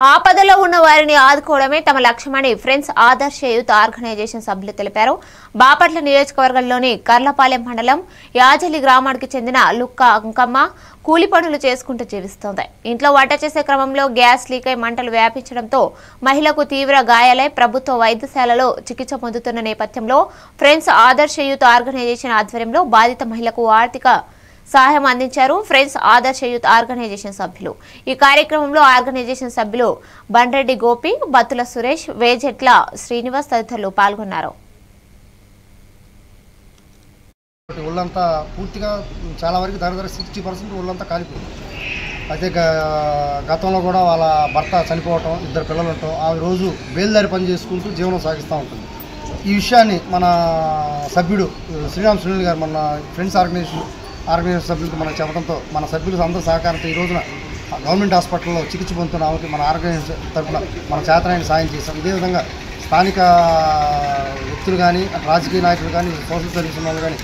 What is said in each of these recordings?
ఆపదలో ఉన్న వారిని ఆదుకోవడమే తమ లక్ష్యమని ఫ్రెండ్స్ ఆదర్శ యూత్ ఆర్గనైజేషన్ సభ్యులు తెలిపారు. బాపట్ల నియోజకవర్గంలోని కర్లపాలెం మండలం యాజలి గ్రామానికి చెందిన లుక్క అంకమ్మ కూలి పనులు చేసుకుంటూ జీవిస్తోంది. ఇంట్లో వంట చేసే క్రమంలో గ్యాస్ లీక్ అయి మంటలు వ్యాపించడంతో మహిళకు తీవ్ర గాయాలై ప్రభుత్వ వైద్యశాలలో చికిత్స పొందుతున్న నేపథ్యంలో ఫ్రెండ్స్ ఆదర్శ యూత్ ఆర్గనైజేషన్ ఆధ్వర్యంలో బాధిత మహిళకు ఆర్థిక సహాయం అందించారు. ఫ్రెండ్స్ ఆదర్శ యూత్ ఆర్గనైజేషన్ సభ్యులు. ఈ కార్యక్రమంలో ఆర్గనైజేషన్ సభ్యులు బండ్రెడ్డి గోపి, బత్తుల సురేష్, వేజెట్ల శ్రీనివాస్ తదితరులు పాల్గొన్నారు. ఒళ్ళంతా పూర్తిగా చాలా వరకు దగ్గర 60% ఒళ్ళంతా కాలిపోయింది. అయితే గతంలో కూడా వాళ్ళ భర్త చనిపోవటం, 2 పిల్లలు ఉండటం, ఆ రోజు బేల్దారి పని చేసుకుంటూ జీవనం సాగిస్తూ ఉంటుంది. ఈ విషయాన్ని మన సభ్యుడు శ్రీరామ్ సునీల్ గారు మన ఫ్రెండ్స్ ఆర్గనైజేషన్ సభ్యులకు మనం చెప్పడంతో మన సభ్యులు అందరూ సహకారంతో ఈ రోజున గవర్నమెంట్ హాస్పిటల్లో చికిత్స పొందుతున్న ఆమెకి మన ఆర్గనైజేషన్ తరఫున మన చేతనైన సాయం చేశాం. ఇదే విధంగా స్థానిక వ్యక్తులు కానీ, రాజకీయ నాయకులు కానీ, సోషల్ సర్వీస్ వాళ్ళు కానీ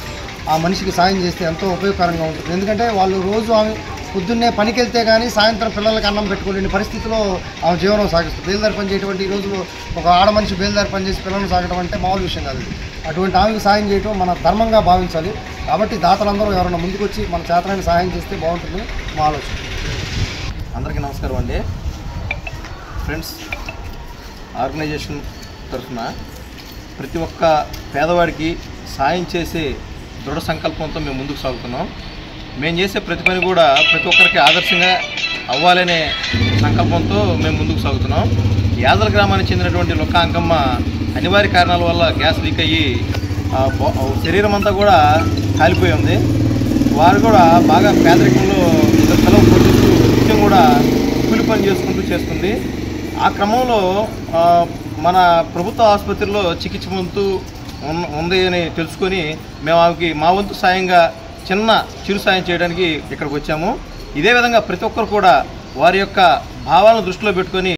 ఆ మనిషికి సాయం చేస్తే ఎంతో ఉపయోగకరంగా ఉంటుంది. ఎందుకంటే వాళ్ళు రోజు ఆమె పొద్దున్నే పనికి వెళ్తే కానీ సాయంత్రం పిల్లలకి అన్నం పెట్టుకోలేని పరిస్థితిలో ఆమె జీవనం సాగిస్తుంది. బేల్దారి పని చేయటువంటి ఈరోజు ఒక ఆడ మనిషి బేల్దారి పని చేసి పిల్లలను సాగడం అంటే మామూలు విషయం కాదు. అటువంటి ఆమెకు సాయం చేయడం మన ధర్మంగా భావించాలి. కాబట్టి దాతలందరూ ఎవరైనా ముందుకొచ్చి మన చేతనైన సహాయం చేస్తే బాగుంటుందని మా ఆలోచన. అందరికీ నమస్కారం అండి. ఫ్రెండ్స్ ఆర్గనైజేషన్ తరఫున ప్రతి ఒక్క పేదవాడికి సాయం చేసే దృఢ సంకల్పంతో మేము ముందుకు సాగుతున్నాం. మేము చేసే ప్రతి పని కూడా ప్రతి ఒక్కరికి ఆదర్శంగా అవ్వాలనే సంకల్పంతో మేము ముందుకు సాగుతున్నాం. యాదల గ్రామానికి చెందినటువంటి లుక్క అంకమ్మ అనివార్య కారణాల వల్ల గ్యాస్ లీక్ అయ్యి శరీరం అంతా కూడా కాలిపోయి ఉంది. వారు కూడా బాగా పేదరికంలో సెలవు పోషిస్తూ నిత్యం కూడా కూలి పని చేసుకుంటూ చేస్తుంది. ఆ క్రమంలో మన ప్రభుత్వ ఆసుపత్రిలో చికిత్స పొందుతూ ఉంది అని తెలుసుకొని మేము ఆమెకి మా వంతు సాయంగా చిరు సాయం చేయడానికి ఇక్కడికి వచ్చాము. ఇదే విధంగా ప్రతి ఒక్కరు కూడా వారి యొక్క భావాలను దృష్టిలో పెట్టుకొని